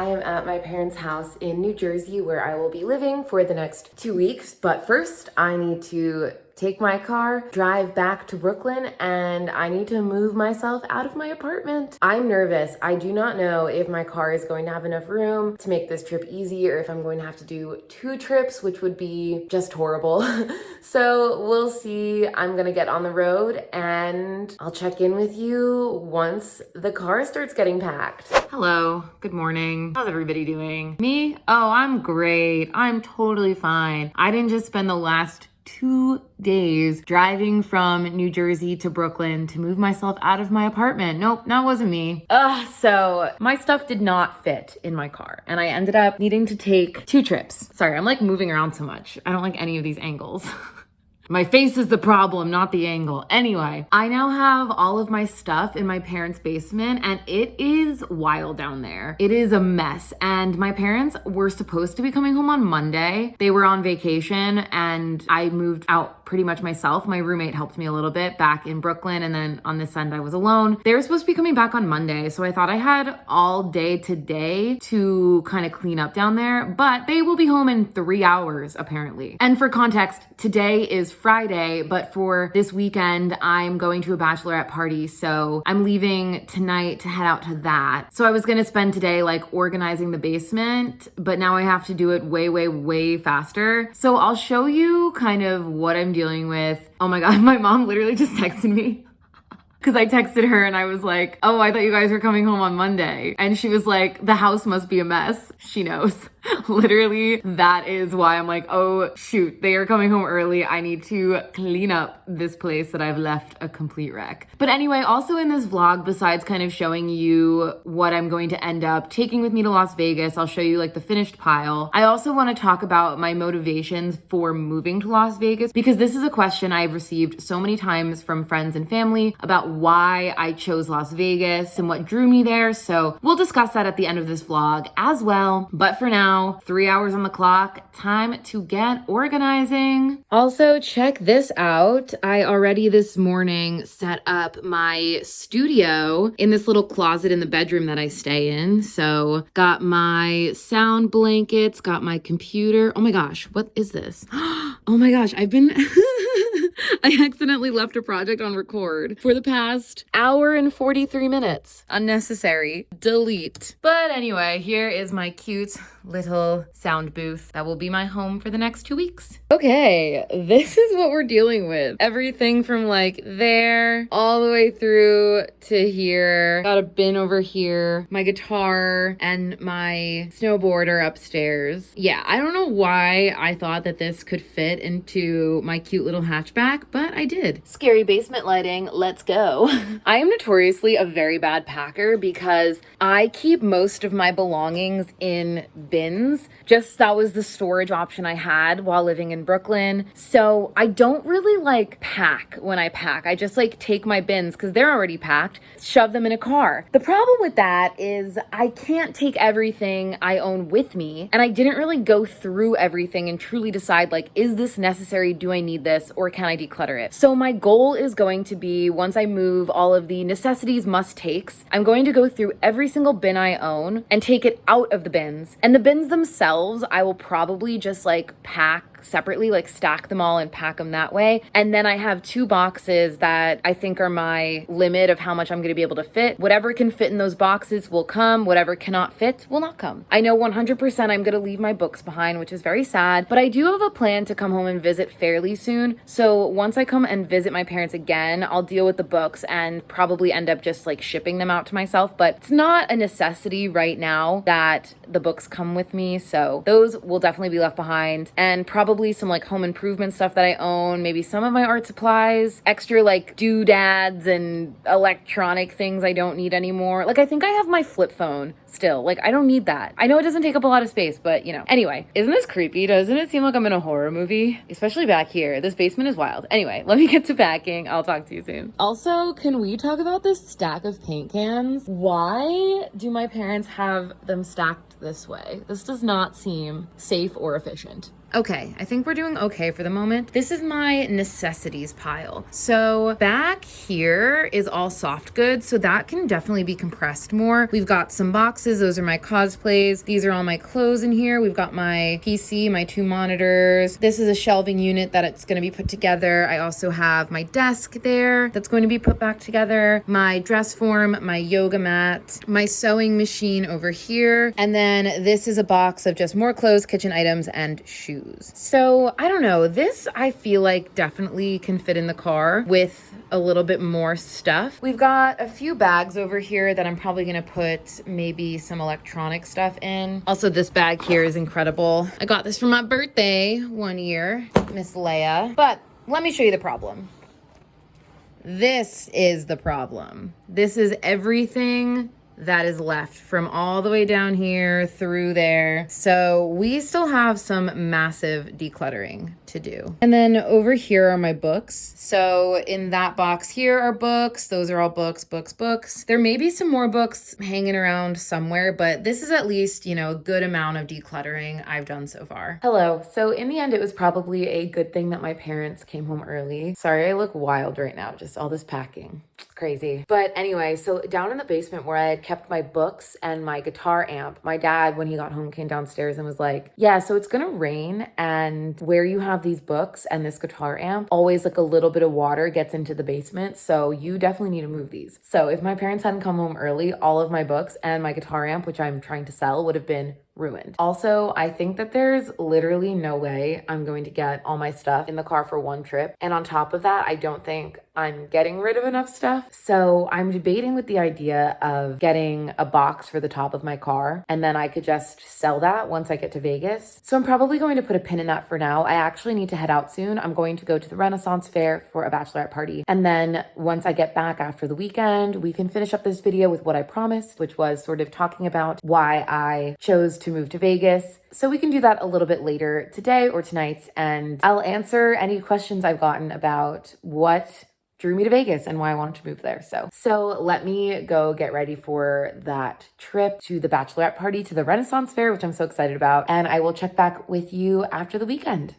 I am at my parents' house in New Jersey where I will be living for the next 2 weeks. But first, I need to take my car, drive back to Brooklyn, and I need to move myself out of my apartment. I'm nervous. I do not know if my car is going to have enough room to make this trip easy or if I'm going to have to do 2 trips, which would be just horrible. So we'll see. I'm gonna get on the road and I'll check in with you once the car starts getting packed. Hello, good morning. How's everybody doing? Me? Oh, I'm great. I'm totally fine. I didn't just spend the last 2 days driving from New Jersey to Brooklyn to move myself out of my apartment. Nope, that wasn't me. So my stuff did not fit in my car and I ended up needing to take 2 trips. Sorry, I'm like moving around so much. I don't like any of these angles. My face is the problem, not the angle. Anyway, I now have all of my stuff in my parents' basement and it is wild down there. It is a mess. And my parents were supposed to be coming home on Monday. They were on vacation and I moved out pretty much myself. My roommate helped me a little bit back in Brooklyn, and then on this end I was alone. They were supposed to be coming back on Monday, so I thought I had all day today to kind of clean up down there, but they will be home in 3 hours apparently. And for context, today is Friday, but for this weekend I'm going to a bachelorette party, so I'm leaving tonight to head out to that. So I was gonna spend today like organizing the basement, but now I have to do it way faster. So I'll show you kind of what I'm dealing with. Oh my God, my mom literally just texted me because I texted her and I was like, oh, I thought you guys were coming home on Monday. And she was like, the house must be a mess. She knows. Literally, that is why I'm like, oh shoot, they are coming home early. I need to clean up this place that I've left a complete wreck. But anyway, also in this vlog, besides kind of showing you what I'm going to end up taking with me to Las Vegas, I'll show you like the finished pile. I also want to talk about my motivations for moving to Las Vegas, because this is a question I've received so many times from friends and family about why I chose Las Vegas and what drew me there. So we'll discuss that at the end of this vlog as well. But for now, 3 hours on the clock, time to get organizing. Also, check this out. I already this morning set up my studio in this little closet in the bedroom that I stay in. So got my sound blankets, got my computer. Oh my gosh, what is this? Oh my gosh, I've been... I accidentally left a project on record for the past hour and 43 minutes. Unnecessary. Delete. But anyway, here is my cute little sound booth that will be my home for the next 2 weeks. Okay, this is what we're dealing with. Everything from like there all the way through to here. Got a bin over here, my guitar, and my snowboard are upstairs. Yeah, I don't know why I thought that this could fit into my cute little hatchback, but I did. Scary basement lighting, let's go. I am notoriously a very bad packer because I keep most of my belongings in bins. Just that was the storage option I had while living in Brooklyn. So I don't really like pack when I pack. I just like take my bins because they're already packed, shove them in a car. The problem with that is I can't take everything I own with me, and I didn't really go through everything and truly decide like, is this necessary? Do I need this? Or can I declutter it? So my goal is going to be, once I move all of the necessities must takes, I'm going to go through every single bin I own and take it out of the bins. And the bins themselves, I will probably just like pack separately, like stack them all and pack them that way. And then I have 2 boxes that I think are my limit of how much I'm going to be able to fit. Whatever can fit in those boxes will come. Whatever cannot fit will not come. I know 100% I'm going to leave my books behind, which is very sad, but I do have a plan to come home and visit fairly soon. So once I come and visit my parents again, I'll deal with the books and probably end up just like shipping them out to myself. But it's not a necessity right now that the books come with me. So those will definitely be left behind, and probably some like home improvement stuff that I own, maybe some of my art supplies, extra like doodads and electronic things I don't need anymore. Like I think I have my flip phone still. Like I don't need that. I know it doesn't take up a lot of space, but you know. Anyway, isn't this creepy? Doesn't it seem like I'm in a horror movie? Especially back here. This basement is wild. Anyway, let me get to packing. I'll talk to you soon. Also, can we talk about this stack of paint cans? Why do my parents have them stacked this way? This does not seem safe or efficient. Okay, I think we're doing okay for the moment. This is my necessities pile. So back here is all soft goods, so that can definitely be compressed more. We've got some boxes, those are my cosplays. These are all my clothes in here. We've got my PC, my 2 monitors. This is a shelving unit that it's gonna be put together. I also have my desk there that's going to be put back together, my dress form, my yoga mat, my sewing machine over here, and then this is a box of just more clothes, kitchen items, and shoes. So I don't know, this I feel like definitely can fit in the car with a little bit more stuff. We've got a few bags over here that I'm probably gonna put maybe some electronic stuff in. Also, this bag here is incredible. I got this for my birthday one year, Miss Leah. But let me show you the problem. This is the problem. This is everything that is left from all the way down here through there. So we still have some massive decluttering to do. And then over here are my books. So in that box here are books. Those are all books. There may be some more books hanging around somewhere, but this is at least, you know, a good amount of decluttering I've done so far. Hello. So in the end, it was probably a good thing that my parents came home early. Sorry, I look wild right now. Just all this packing. It's crazy. But anyway, so down in the basement where I had kept my books and my guitar amp, my dad, when he got home, came downstairs and was like, yeah, so it's gonna rain, and where you have these books and this guitar amp, always like a little bit of water gets into the basement, so you definitely need to move these. So if my parents hadn't come home early, all of my books and my guitar amp, which I'm trying to sell, would have been ruined. Also, I think that there's literally no way I'm going to get all my stuff in the car for one trip. And on top of that, I don't think I'm getting rid of enough stuff. So I'm debating with the idea of getting a box for the top of my car, and then I could just sell that once I get to Vegas. So I'm probably going to put a pin in that for now. I actually need to head out soon. I'm going to go to the Renaissance Faire for a bachelorette party. And then once I get back after the weekend, we can finish up this video with what I promised, which was sort of talking about why I chose to move to Vegas. So we can do that a little bit later today or tonight, and I'll answer any questions I've gotten about what drew me to Vegas and why I wanted to move there. So let me go get ready for that trip to the bachelorette party to the Renaissance Faire, which I'm so excited about, and I will check back with you after the weekend.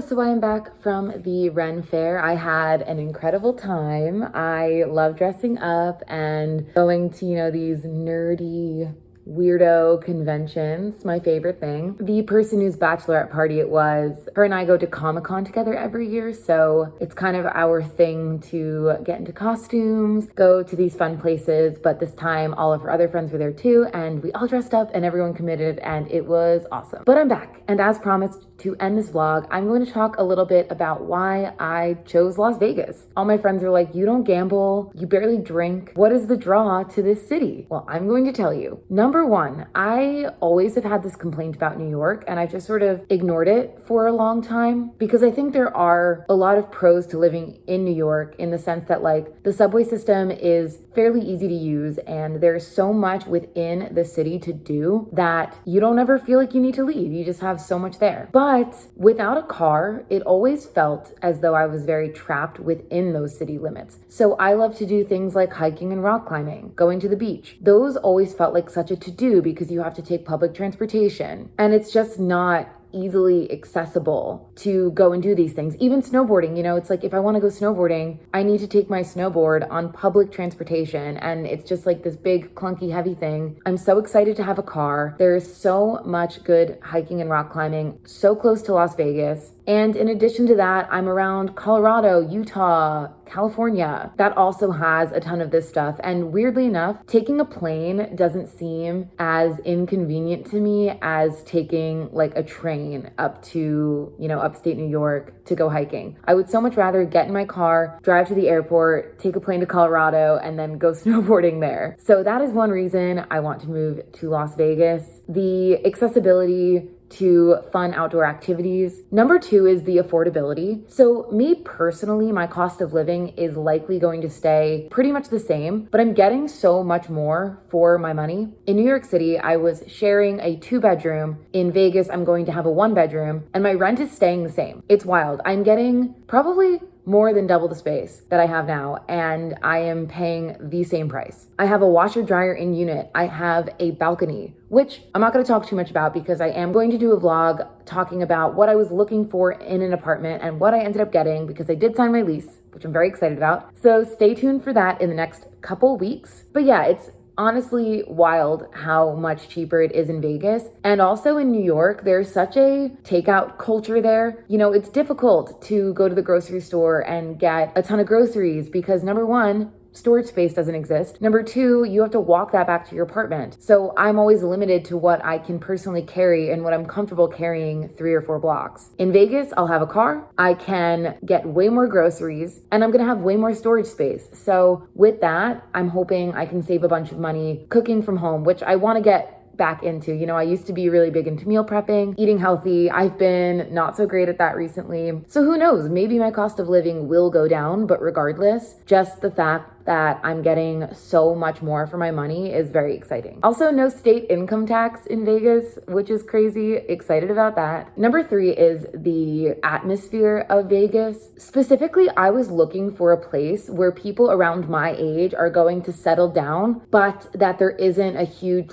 So I'm back from the Renn Faire. I had an incredible time. I love dressing up and going to, you know, these nerdy weirdo conventions, my favorite thing. The person whose bachelorette party it was, her and I go to Comic-Con together every year, so it's kind of our thing to get into costumes, go to these fun places, but this time all of her other friends were there too, and we all dressed up and everyone committed, and it was awesome. But I'm back, and as promised, to end this vlog, I'm going to talk a little bit about why I chose Las Vegas. All my friends are like, you don't gamble, you barely drink. What is the draw to this city? Well, I'm going to tell you. Number one, I always have had this complaint about New York, and I just sort of ignored it for a long time because I think there are a lot of pros to living in New York in the sense that like the subway system is fairly easy to use and there's so much within the city to do that you don't ever feel like you need to leave. You just have so much there. But But without a car, it always felt as though I was very trapped within those city limits. So I love to do things like hiking and rock climbing, going to the beach. Those always felt like such a to-do because you have to take public transportation. And it's just not easily accessible to go and do these things. Even snowboarding, it's like if I want to go snowboarding, I need to take my snowboard on public transportation, and it's just like this big clunky heavy thing. I'm so excited to have a car. There's so much good hiking and rock climbing so close to Las Vegas. And in addition to that, I'm around Colorado, Utah, California. That also has a ton of this stuff. And weirdly enough, taking a plane doesn't seem as inconvenient to me as taking like a train up to, upstate New York to go hiking. I would so much rather get in my car, drive to the airport, take a plane to Colorado, and then go snowboarding there. So that is one reason I want to move to Las Vegas. The accessibility to fun outdoor activities. Number 2 is the affordability. So me personally, my cost of living is likely going to stay pretty much the same, but I'm getting so much more for my money. In New York City, I was sharing a 2-bedroom. In Vegas, I'm going to have a 1-bedroom, and my rent is staying the same. It's wild. I'm getting probably more than double the space that I have now, and I am paying the same price. I have a washer dryer in unit. I have a balcony, which I'm not going to talk too much about because I am going to do a vlog talking about what I was looking for in an apartment and what I ended up getting because I did sign my lease, which I'm very excited about. So stay tuned for that in the next couple weeks. But yeah, it's honestly wild how much cheaper it is in Vegas. And also in New York, there's such a takeout culture there. It's difficult to go to the grocery store and get a ton of groceries because number 1, storage space doesn't exist. Number 2, you have to walk that back to your apartment. So I'm always limited to what I can personally carry and what I'm comfortable carrying 3 or 4 blocks. In Vegas, I'll have a car. I can get way more groceries, and I'm gonna have way more storage space. So with that, I'm hoping I can save a bunch of money cooking from home, which I wanna get back into. I used to be really big into meal prepping, eating healthy. I've been not so great at that recently. So who knows, maybe my cost of living will go down, but regardless, just the fact that I'm getting so much more for my money is very exciting. Also, no state income tax in Vegas, which is crazy. Excited about that. Number 3 is the atmosphere of Vegas. Specifically, I was looking for a place where people around my age are going to settle down, but that there isn't a huge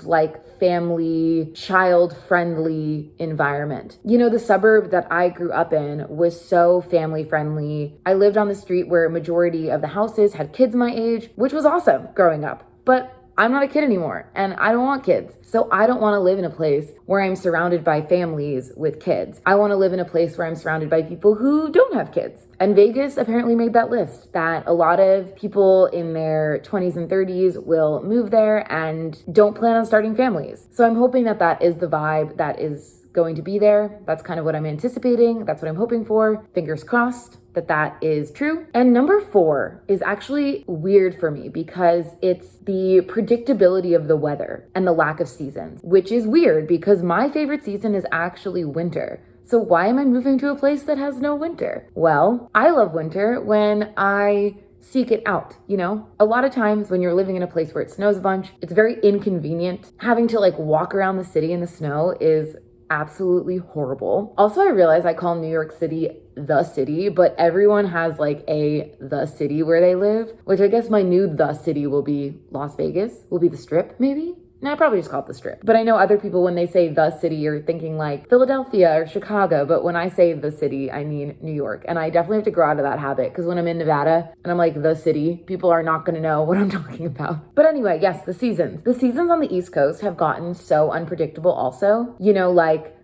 family, child-friendly environment. The suburb that I grew up in was so family-friendly. I lived on the street where a majority of the houses had kids my age, which was awesome growing up. But I'm not a kid anymore, and I don't want kids. So I don't want to live in a place where I'm surrounded by families with kids. I want to live in a place where I'm surrounded by people who don't have kids. And Vegas apparently made that list that a lot of people in their 20s and 30s will move there and don't plan on starting families. So I'm hoping that that is the vibe that is going to be there. That's kind of what I'm anticipating. That's what I'm hoping for. Fingers crossed that that is true. And number 4 is actually weird for me because it's the predictability of the weather and the lack of seasons, which is weird because my favorite season is actually winter. So why am I moving to a place that has no winter? Well, I love winter when I seek it out, A lot of times when you're living in a place where it snows a bunch, it's very inconvenient. Having to walk around the city in the snow is absolutely horrible. Also, I realize I call New York City the city, but everyone has the city where they live, which I guess my new the city will be Las Vegas, will be the Strip, maybe? No, I probably just call it the Strip. But I know other people, when they say the city, you're thinking Philadelphia or Chicago. But when I say the city, I mean New York. And I definitely have to grow out of that habit because when I'm in Nevada and I'm the city, people are not going to know what I'm talking about. But anyway, yes, the seasons. The seasons on the East Coast have gotten so unpredictable also.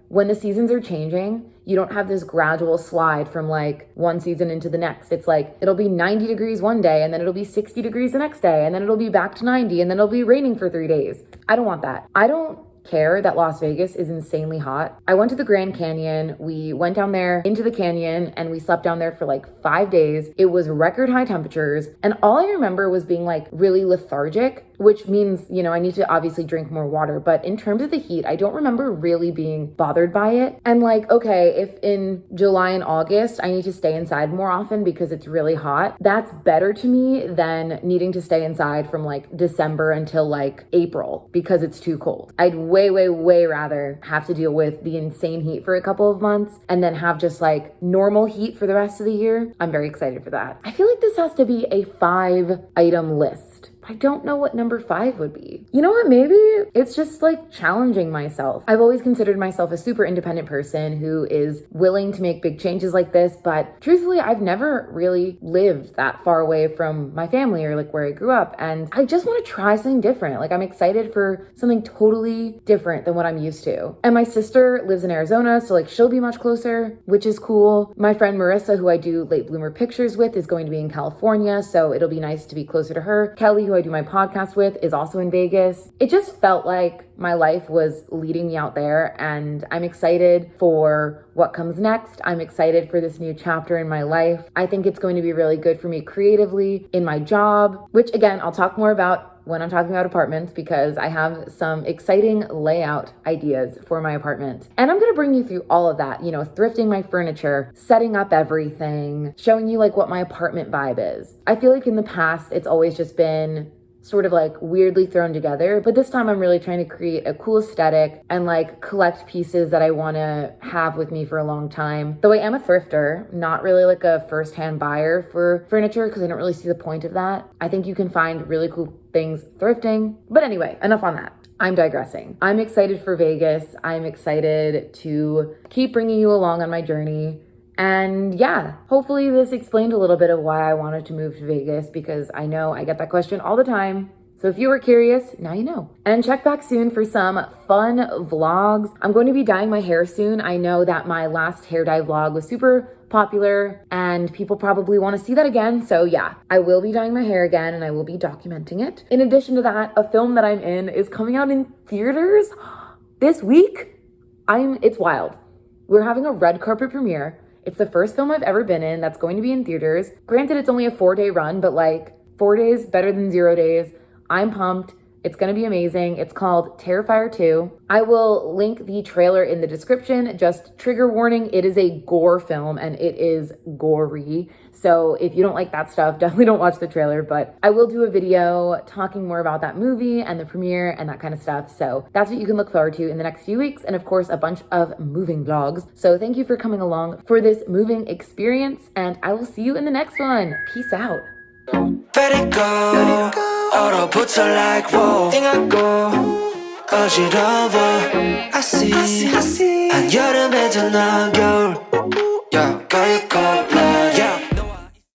When the seasons are changing, you don't have this gradual slide from one season into the next. It's it'll be 90 degrees one day and then it'll be 60 degrees the next day and then it'll be back to 90 and then it'll be raining for 3 days. I don't want that. I don't care that Las Vegas is insanely hot. I went to the Grand Canyon. We went down there into the canyon and we slept down there for 5 days. It was record high temperatures and all I remember was being really lethargic which means, you know, I need to obviously drink more water. But in terms of the heat, I don't remember really being bothered by it. And like, okay, if in July and August, I need to stay inside more often because it's really hot, that's better to me than needing to stay inside from like December until like April because it's too cold. I'd way rather have to deal with the insane heat for a couple of months and then have just like normal heat for the rest of the year. I'm very excited for that. I feel like this has to be a 5-item list. I don't know what number 5 would be. You know what? Maybe it's just like challenging myself. I've always considered myself a super independent person who is willing to make big changes like this, but truthfully, I've never really lived that far away from my family or like where I grew up. And I just want to try something different. Like I'm excited for something totally different than what I'm used to. And my sister lives in Arizona, so like she'll be much closer, which is cool. My friend Marissa, who I do late bloomer pictures with, is going to be in California, so it'll be nice to be closer to her. Kelly, who I do my podcast with, is also in Vegas. It just felt like my life was leading me out there, and I'm excited for what comes next. I'm excited for this new chapter in my life. I think it's going to be really good for me creatively in my job, which again, I'll talk more about when I'm talking about apartments because I have some exciting layout ideas for my apartment. And I'm gonna bring you through all of that, you know, thrifting my furniture, setting up everything, showing you like what my apartment vibe is. I feel like in the past, it's always just been sort of like weirdly thrown together, but this time I'm really trying to create a cool aesthetic and like collect pieces that I want to have with me for a long time. Though I am a thrifter, not really like a first-hand buyer for furniture because I don't really see the point of that. I think you can find really cool things thrifting. But anyway, enough on that. I'm digressing. I'm excited for Vegas. I'm excited to keep bringing you along on my journey. And yeah, hopefully this explained a little bit of why I wanted to move to Vegas because I know I get that question all the time. So if you were curious, now you know. And check back soon for some fun vlogs. I'm going to be dyeing my hair soon. I know that my last hair dye vlog was super popular and people probably want to see that again. So yeah, I will be dyeing my hair again and I will be documenting it. In addition to that, a film that I'm in is coming out in theaters this week. It's wild. We're having a red carpet premiere. It's the first film I've ever been in that's going to be in theaters. Granted, it's only a 4-day run, but like 4 days better than 0 days. I'm pumped. It's gonna be amazing. It's called Terrifier 2. I will link the trailer in the description. Just trigger warning, it is a gore film and it is gory. So if you don't like that stuff, definitely don't watch the trailer, but I will do a video talking more about that movie and the premiere and that kind of stuff. So that's what you can look forward to in the next few weeks. And of course, a bunch of moving vlogs. So thank you for coming along for this moving experience and I will see you in the next one. Peace out. Let it go. 얼어붙어 like whoa. 띵하고 어지러워. I see 한여름에도 넌 겨울.